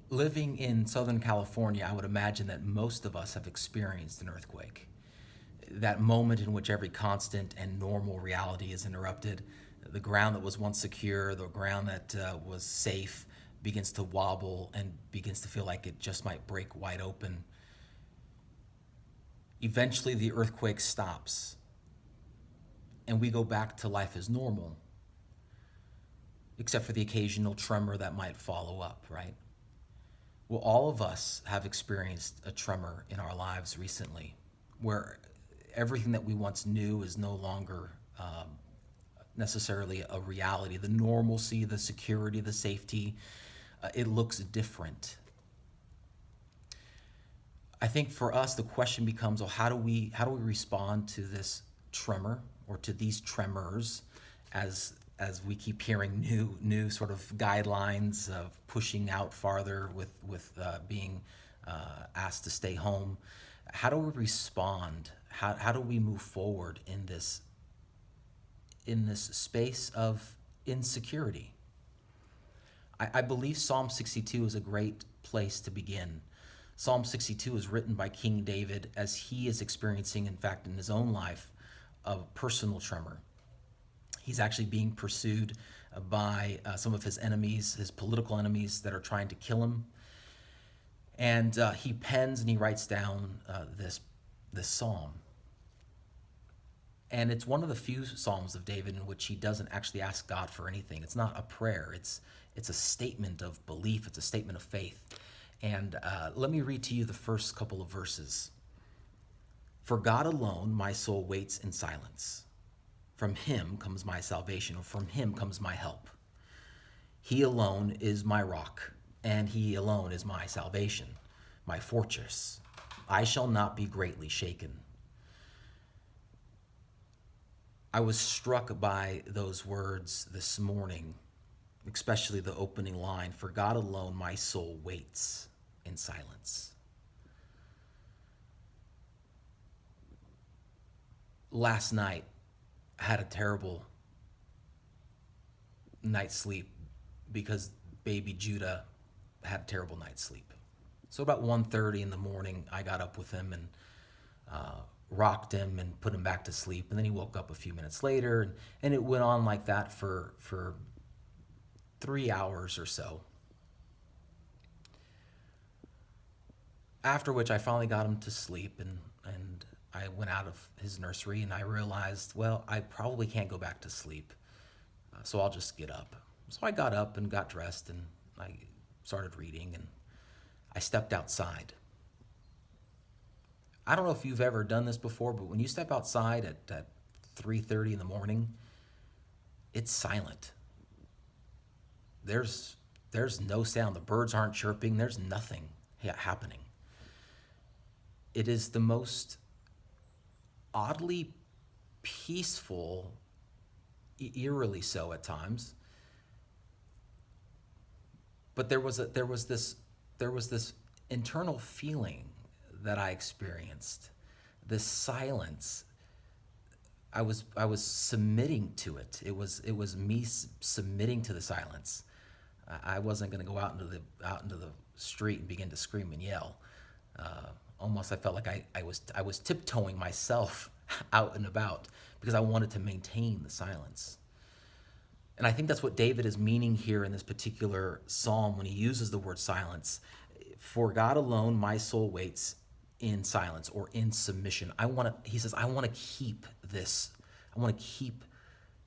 Living in Southern California, I would imagine that most of us have experienced an earthquake. That moment in which every constant and normal reality is interrupted, the ground that was once secure, the ground that was safe, begins to wobble and begins to feel like it just might break wide open. Eventually, the earthquake stops, and we go back to life as normal, except for the occasional tremor that might follow up, right? Well, all of us have experienced a tremor in our lives recently where everything that we once knew is no longer necessarily a reality. The normalcy, the security, the safety, it looks different. I think for us, the question becomes, well, how do we respond to this tremor or to these tremors as we keep hearing new sort of guidelines of pushing out farther with being asked to stay home. How do we respond? How do we move forward in this space of insecurity? I believe Psalm 62 is a great place to begin. Psalm 62 is written by King David as he is experiencing, in fact, in his own life, a personal tremor. He's actually being pursued by some of his enemies, his political enemies that are trying to kill him. And he pens and he writes down this psalm. And it's one of the few psalms of David in which he doesn't actually ask God for anything. It's not a prayer. It's a statement of belief. It's a statement of faith. And let me read to you the first couple of verses. For God alone my soul waits in silence. From him comes my salvation, or from him comes my help. He alone is my rock, and he alone is my salvation, my fortress. I shall not be greatly shaken. I was struck by those words this morning, especially the opening line, for God alone my soul waits in silence. Last night, I had a terrible night's sleep because baby Judah had a terrible night's sleep. So about 1:30 in the morning, I got up with him and rocked him and put him back to sleep. And then he woke up a few minutes later, and it went on like that for 3 hours or so. After which I finally got him to sleep, and I went out of his nursery and I realized, well, I probably can't go back to sleep, so I'll just get up. So I got up and got dressed and I started reading and I stepped outside. I don't know if you've ever done this before, but when you step outside at 3:30 in the morning, it's silent. There's no sound. The birds aren't chirping. There's nothing happening. It is the most oddly peaceful, eerily so at times. But there was this internal feeling that I experienced. This silence. I was submitting to it. It was me submitting to the silence. I wasn't going to go out into the street and begin to scream and yell. Almost I felt like I was tiptoeing myself out and about because I wanted to maintain the silence. And I think that's what David is meaning here in this particular psalm when he uses the word silence. For God alone my soul waits in silence or in submission. He says, I want to keep this. I want to keep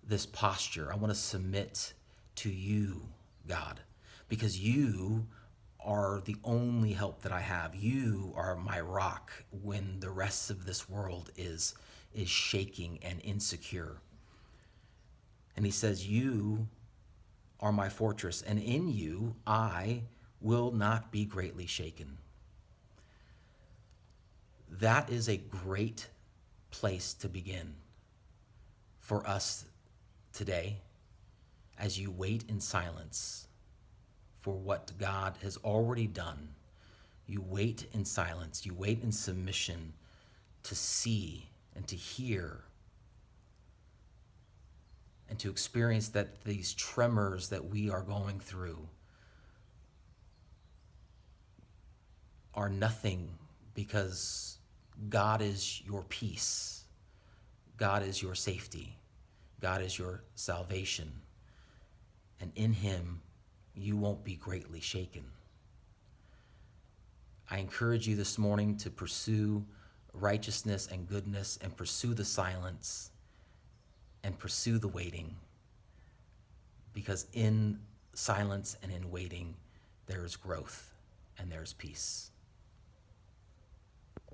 this posture. I want to submit to you, God, because you are the only help that I have. You are my rock when the rest of this world is shaking and insecure. And he says, you are my fortress, and in you I will not be greatly shaken. That is a great place to begin for us today as you wait in silence for what God has already done. You wait in silence, you wait in submission to see and to hear and to experience that these tremors that we are going through are nothing, because God is your peace. God is your safety. God is your salvation. And in him, you won't be greatly shaken. I encourage you this morning to pursue righteousness and goodness, and pursue the silence, and pursue the waiting, because in silence and in waiting, there is growth and there is peace.